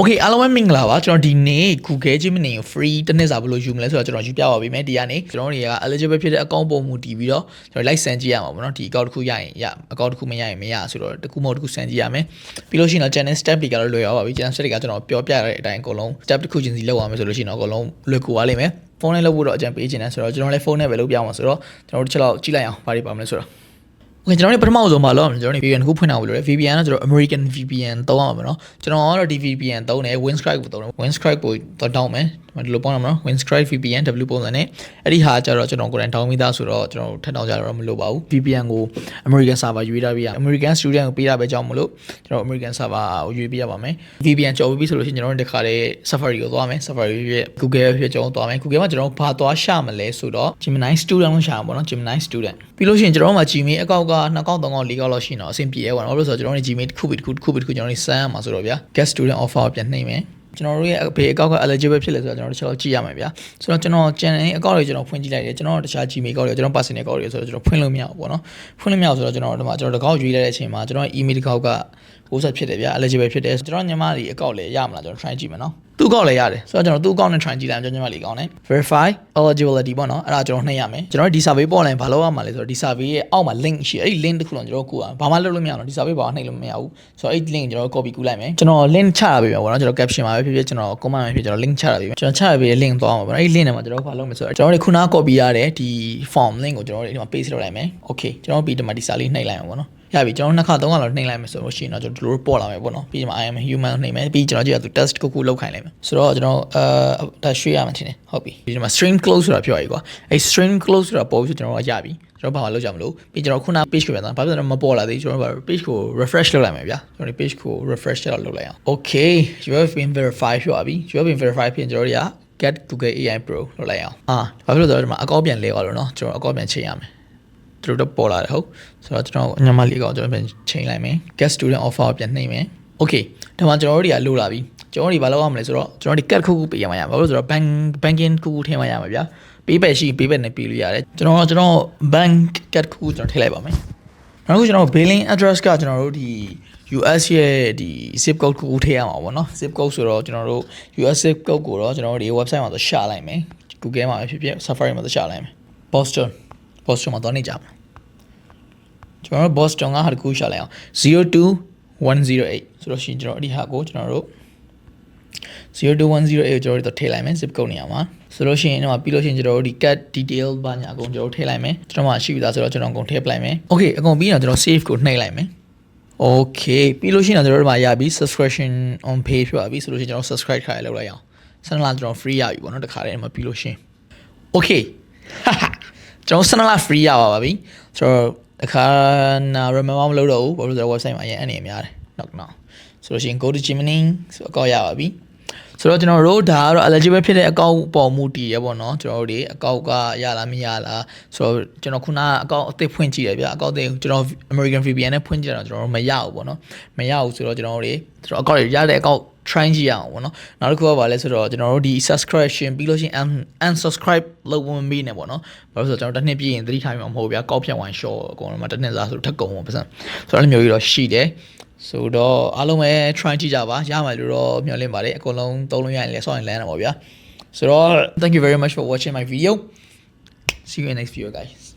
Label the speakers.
Speaker 1: Okay အားလုံးပဲမင်္ဂလာပါကျွန်တော်ဒီနေ့ Google Gemini ကို free တစ်နှစ်စာဘယ်လိုယူမလဲဆိုတော့ကျွန်တော်ယူပြပါပေးမယ်ဒီကနေကျွန်တော်တွေက eligible ဖြစ်တဲ့ account ပုံမူတည်ပြီးတော့ကျွန်တော် like စမ်းကြည့်ရမှာပေါ့နော်ဒီ account တစ်ခုရရင်ရ account တစ်ခုမရရင်မရဆိုတော့တစ်ခုမဟုတ်တစ်ခုစမ်းကြည့်ရမယ်ပြီးလို့ရှိရင်တော့ channel step တွေကတော့လွယ်ရောပါပြီ channel step တွေကကျွန်တော်ပြောပြရတဲ့အတိုင်းအကုန်လုံး step တစ်ခုချင်းစီလုပ်ရမယ်ဆိုလို့ရှိရင်တော့အကုန်လုံးလွယ်ကူသွားလိမ့်မယ်ဖုန်းနဲ့လုပ်ဖို့တော့အကြံပေးချင်တယ်ဆိုတော့ကျွန်တော်လည်းဖုန်းနဲ့ပဲလုပ်ပြအောင်ဆိုတော့ကျွန်တော်တို့တစ်ချက်လောက်ကြည့်လိုက်အောင်ဘာတွေပါမလဲဆိုတော့Okay ကျွန်တော်တို့ပထမဆုံးမှာလို့ကျွန်တော်တို့ VPN တစ်ခုဖွင့်အောင်လို့လေ VPN ကကျွန်တော် American VPN သုံးအောင်ပါမယ်နော်ကျွန်တော်ကတော့ဒီ VPN သုံးတယ် Windscribe ကိုသုံးတယ် Windscribe ကိုတောင်းမယ်ဒီလိုပေါင်းရမှာနော် Windscribe VPN W ပုံစံနဲ့အဲ့ဒီဟာကျတော့ကျွန်တော်ကိုယ်တိုင်တောင်းမိသားဆိုတော့ကျွန်တော်ထပ်တောင်းကြတော့မလိုပါဘူး VPN ကို American server ရွေးထားပြီးရ American student ကိုပေးတာပဲကြောင်းမလို့ကျွန်တော် American server ကိုရွေးပေးရပါမယ် VPN ကြော်ပြီးဆိုလို့ရှိရင်ကျွန်တော်တို့ဒီခါလေး Safari ကိုသွားမယ် Safari ရဲ့ Google ဖြစ်ကျွန်တော်သွားမယ် Google မှာကျွန်တော်ဘာသွားရှာမလဲဆိုတော့ Gemini student လို့ရှာမှာပေါ့နော် Gemini student ပြီးလို့ရှိရင်ကျွန်တော်တို့မှာ Gmail အကောင့်က2ကောင့်3ကောင့်4ကောင့်လောက်ရှိတော့အဆင်ပြေရဲပါတော့ဘာလို့ဆိုတော့ကျွန်တော်တို့ Gmail တစ်ခုပြီးကျွန်တော်တို့စမ်းရမှာဆိုတော့ဗျာ guest student offer ပြန်နှိမ့်မယ်ကျွန်တော်တို့ရဲ့ဘေးအကောက်က eligible ဖြစ်လဲဆိုတော့ကျွန်တော်တို့တစ်ချက်လောက်ကြည့်ရမှာဗျာဆိုတော့ကျွန်တော် channel အကောက်တွေကျွန်တော်ဖွင့်ကြည့်လိုက်တယ်ကျွန်တော်တခြား Gmail အကောက်တွေကျွန်တော် personal အကောက်တွေဆိုတော့ကျွန်တော်ဖွင့်လို့မရဘူးပေါ့နော်ဖွင့်လို့မရဘူးဆိုတော့ကျွန်တော်ဒီမှာကျွန်တော်တကောက်ရွေးလိုက်တဲ့အချိန်မှာကျွန်တော် email တစ်ကောက်က60ဖြစ်တယ်ဗျာ eligible ဖြစ်တယ်ကျွန်တော်ညီမတွေအကောက်လည်းရမလားကျွန်တော် try ကြည့်မယ်နော်သူ့အကောက်လည်းရတယ်ဆိုတော့ကျွန်တော်သူ့အကောက်နဲ့ try ကြည့်လိုက်ကျွန်တော်ညီမလေးအကောက်နဲ့ verify eligibility ပေါ့နော်အဲ့ဒါကျွန်တော်နှိပ်ရမယ်ကျွန်တော်ဒီ survey ပေါ်လိုက်ဘာလို့ရမှာလဲဆိုတော့ဒီ survey ရဲ့အောက်မှာ link ရှိအဲ့ဒီ link တစ်ခုလုံးကျွန်တော်ကိုဘာမှလုပ်လို့မရဘူးဒီ survey ဘာမှနှိပ်လို့မရဘူးဆိုတော့အဲ့ဒီ link ကျွန်တော် copy ကူးလိုက်မယ်ကျွန်တော် link ချတာပေးမယ်ပေါ့နော်ကျွန်တော် caption မှာပဲဖြစ်ဖြစ်ကျွန်တော် comment မှာဖြစ်ကျွန်တော် link ချတာပေးမယ်ကျွန်တော်ချရပေးတဲ့ link သွားမှာပေါ့နော်အဲ့ဒီ link ထဲမှာကျွန်တော်ဘာလုပ်မလဲဆိုတော့ကျွန်တော်တို့ခုနက copy ရတဲ့ဒီ form link ကိုကျွန်တော်တို့ဒီမှာ paste လုပ်လိုက်မယ် okay ကျွန်တော်ပြီးဒီမှာဒီစာလေးနှိပ်လိုက်အောင်ပေါ့နော်ရပြီကျွန်တော်နှစ်ခါသုံးခါလောက်နှိပ်လိုက်မယ်ဆိုလို့ရှိရင်တော့ကျွန်တော်တို့ပေါ်လာမယ်ပေါ့နော်ပြီးဒီမှာ I am human နှိပ်မယ်ပြီးကျွန်တော်ကြည့်ရသူ test တစ်ခုလောက်ခိုင်းလိုက်မယ်ဆိုတော့ကျွန်တော်ဒါရွှေ့ရမှာထင်တယ်ဟုတ်ပြီဒီမှာ stream close ဆိုတာပြောရည်ကွာအဲ့ stream close ဆိုတာပေါ်ပြီးကျွန်တော်ကရပြီကျွန်တော်ဘာမှလုပ်ကြမလို့ပြီးကျွန်တော်ခုန page ကိုပြန်သွားဘာဖြစ်လို့မပေါ်လာသေးကျွန်တော် page ကို refresh လုပ်လိုက်မယ်ဗျာကျွန်တော် page ကို refresh လုပ်လိုက်အောင် okay you have been verified ပြောပြီ you have been verified ဖြစ်ကျွန်တော်တို့က get Google AI Pro လုပ်လိုက်အောင်ဘာဖြစ်လို့ဆိုတော့ဒီမှာအကောင့်ပြန်လဲသွားလို့เนาะကျွန်တော်အကောင့်ပြန်ချိန်ရမယ်သူတို့ပေါ်လာတယ်ဟုတ်ဆိုတော့ကျွန်တော်ညမလေးကောင်ကျွန်တော်ပြန်ချိန်လိုက်မယ် guest student offer ပြန်နှိပ်မယ် okay ဒါမှကျွန်တော်တို့တွေကလိုလာပြီကျွန်တော်တို့ဘာလုပ်ရမလဲဆိုတော့ကျွန်တော်တို့ cat ခုပေးရမှာရဘာလို့ဆိုတော့ banking ခုထည့်မှရမှာဗျာ payback ရှိ payback နဲ့ပေးလို့ရတယ်ကျွန်တော် bank cat ခုကျွန်တော်ထည့်လိုက်ပါမယ်နောက်တစ်ခုကျွန်တော် billing address ကကျွန်တော်တို့ဒီ US ရဲ့ဒီ zip code ကိုထည့်ရမှာပေါ့နော် zip code ဆိုတော့ကျွန်တော်တို့ US zip code ကိုတော့ကျွန်တော်တို့ဒီ website မှာဆိုရှာလိုက်မယ် Google မှာဖြစ်ဖြစ် Safari မှာဆိုရှာလိုက်မယ် Boston မှာတော့နေကြမှာကျွန်တော်တို့ Boston ကဟာတခုရှာလိုက်အောင်02108ဆိုတော့ရှင်ကျွန်တော်ဒီဟာကိုကျွန်တော်တို့02108ကိုကျွန်တော်တို့ထည့်လိုက်မယ် zip code နေရာမှာဆိုလို့ရှိရင်ဒီမှာပြီးလို့ရှိရင်ကျွန်တော်တို့ဒီ cat detail ဘာညာအကုန်ကျွန်တော်တို့ထည့်လိုက်မယ်ကျွန်တော်မှရှိပြီသားဆိုတော့ကျွန်တော်အကုန်ထည့်ပလိုက်မယ် okay အကုန်ပြီးတော့ကျွန်တော် save ကိုနှိပ်လိုက်မယ် okay ပြီးလို့ရှိရင်ကျွန်တော်တို့ဒီမှာရပြီ subscription on pay ဖြစ်ပါပြီဆိုလို့ရှိရင်ကျွန်တော် subscribe ခါရလောက်လိုက်အောင်12လကျွန်တော် free ရပြီပေါ့နော်တခါတည်းမှာပြီးလို့ရှိရင် okay ကျွန်တော်12လ free ရပါပြီဆိုတော့အခါနာ remember မလုပ်တော့ဘူးဘာလို့လဲဆိုတော့ website မှာအရင်အနေများတယ်နောက်ဆိုလို့ရှိရင် go to Gemini ဆိုအကောက်ရပါပြီဆိုတော့ကျွန်တော်တို့ဒါကတော့ eligible ဖြစ်တဲ့အကောက်ပေါ်မူတည်ရပေါ့နော်ကျွန်တော်တို့ဒီအကောက်ကရလားမရလားဆိုတော့ကျွန်တော်ခုနကအကောက်အသစ်ဖွင့်ကြည့်တယ်ဗျအကောက်အသစ်ကျွန်တော် American VPN နဲ့ဖွင့်ကြည့်တာကျွန်တော်တို့မရဘူးပေါ့နော်မရဘူးဆိုတော့ကျွန်တော်တို့အကောက်တွေရတဲ့အကောက် try ကြည့်ရအောင်ပေါ့နော်နောက်တစ်ခုကဘာလဲဆိုတော့ကျွန်တော်တို့ဒီ subscription ပြီးလို့ရှိရင် unsubscribe လုပ်ဝင်ပြီးနေပေါ့နော်ဘာလို့ဆိုတော့ကျွန်တော်တစ်နှစ်ပြည့်ရင်သတိထားမှာမဟုတ်ဗျာကောက်ဖြတ်ဝိုင်း short အကုန်လုံးမှာတစ်နှစ်စားဆိုထက်ကုန်ပါပတ်စံဆိုတော့အဲ့လိုမျိုးကြီးတော့ရှိတယ်ဆိုတော့အားလုံးပဲ try ကြည့်ကြပါရမယ်လို့တော့မျှော်လင့်ပါတယ်အကုန်လုံးသုံးလို့ရရင်လည်းစောင့်ရင်လမ်းတာပေါ့ဗျာဆိုတော့ thank you very much for watching my video see you in next video guys